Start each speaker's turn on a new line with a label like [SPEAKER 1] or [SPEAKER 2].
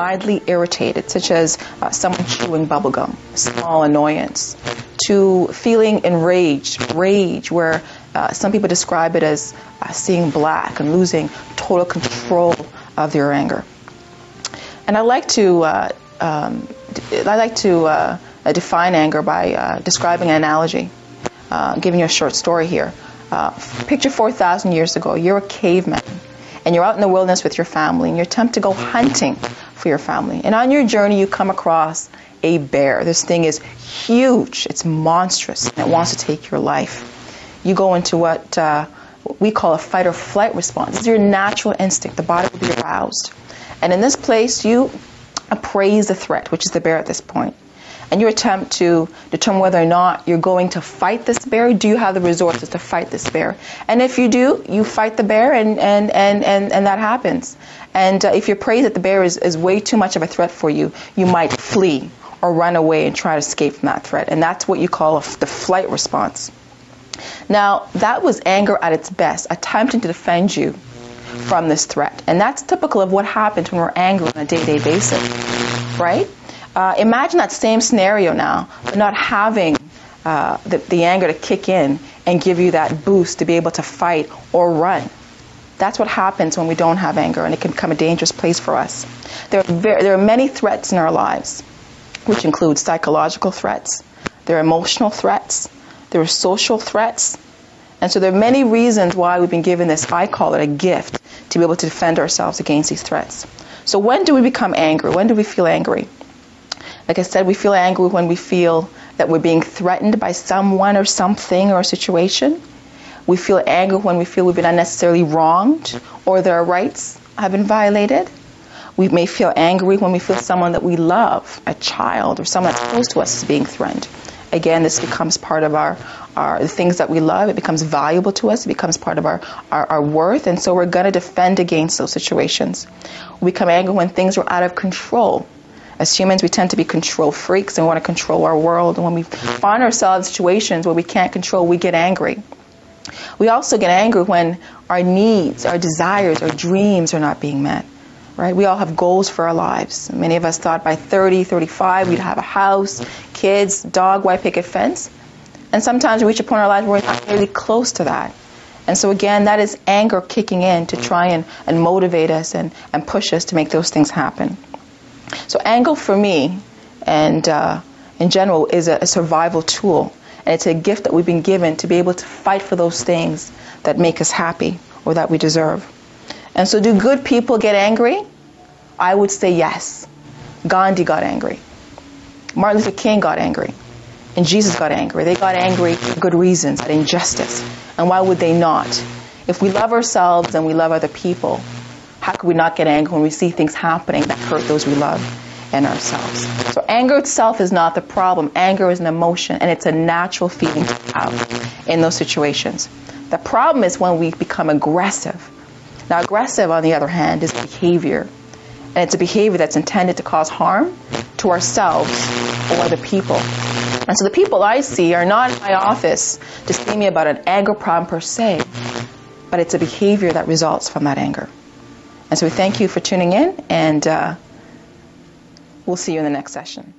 [SPEAKER 1] mildly irritated, such as someone chewing bubblegum, small annoyance, to feeling enraged, rage, where some people describe it as seeing black and losing total control of your anger. And I like to define anger by describing an analogy, giving you a short story here. Picture 4,000 years ago, you're a caveman, and you're out in the wilderness with your family, and you attempt to go hunting for your family. And on your journey, you come across a bear. This thing is huge, it's monstrous, and it wants to take your life. You go into what we call a fight or flight response. It's your natural instinct. The body will be aroused. And in this place, you appraise the threat, which is the bear at this point. And you attempt to determine whether or not you're going to fight this bear. Do you have the resources to fight this bear? And if you do, you fight the bear, and that happens. And if you appraise that the bear is way too much of a threat for you, you might flee or run away and try to escape from that threat. And that's what you call the flight response. Now, that was anger at its best, attempting to defend you from this threat. And that's typical of what happens when we're angry on a day-to-day basis, right? Imagine that same scenario now, but not having the anger to kick in and give you that boost to be able to fight or run. That's what happens when we don't have anger, and it can become a dangerous place for us. There are many threats in our lives, which include psychological threats, there are emotional threats, there are social threats, and so there are many reasons why we've been given this, I call it a gift, to be able to defend ourselves against these threats. So when do we become angry? When do we feel angry? Like I said, we feel angry when we feel that we're being threatened by someone or something or a situation. We feel angry when we feel we've been unnecessarily wronged or that our rights have been violated. We may feel angry when we feel someone that we love, a child or someone that's close to us, is being threatened. Again, this becomes part of the things that we love. It becomes valuable to us. It becomes part of our worth. And so we're going to defend against those situations. We become angry when things are out of control. As humans, we tend to be control freaks and want to control our world. And when we find ourselves in situations where we can't control, we get angry. We also get angry when our needs, our desires, our dreams are not being met. Right? We all have goals for our lives. Many of us thought by 30, 35, we'd have a house, kids, dog, white picket fence. And sometimes we reach a point in our lives where we're not really close to that. And so again, that is anger kicking in to try and motivate us and push us to make those things happen. So anger for me, and in general, is a survival tool. And it's a gift that we've been given to be able to fight for those things that make us happy or that we deserve. And so do good people get angry? I would say yes. Gandhi got angry. Martin Luther King got angry. And Jesus got angry. They got angry for good reasons, at injustice. And why would they not? If we love ourselves and we love other people, how could we not get angry when we see things happening that hurt those we love and ourselves? So anger itself is not the problem. Anger is an emotion, and it's a natural feeling to have in those situations. The problem is when we become aggressive. Now, aggressive, on the other hand, is behavior. And it's a behavior that's intended to cause harm to ourselves or other people. And so the people I see are not in my office to see me about an anger problem per se, but it's a behavior that results from that anger. And so we thank you for tuning in, and we'll see you in the next session.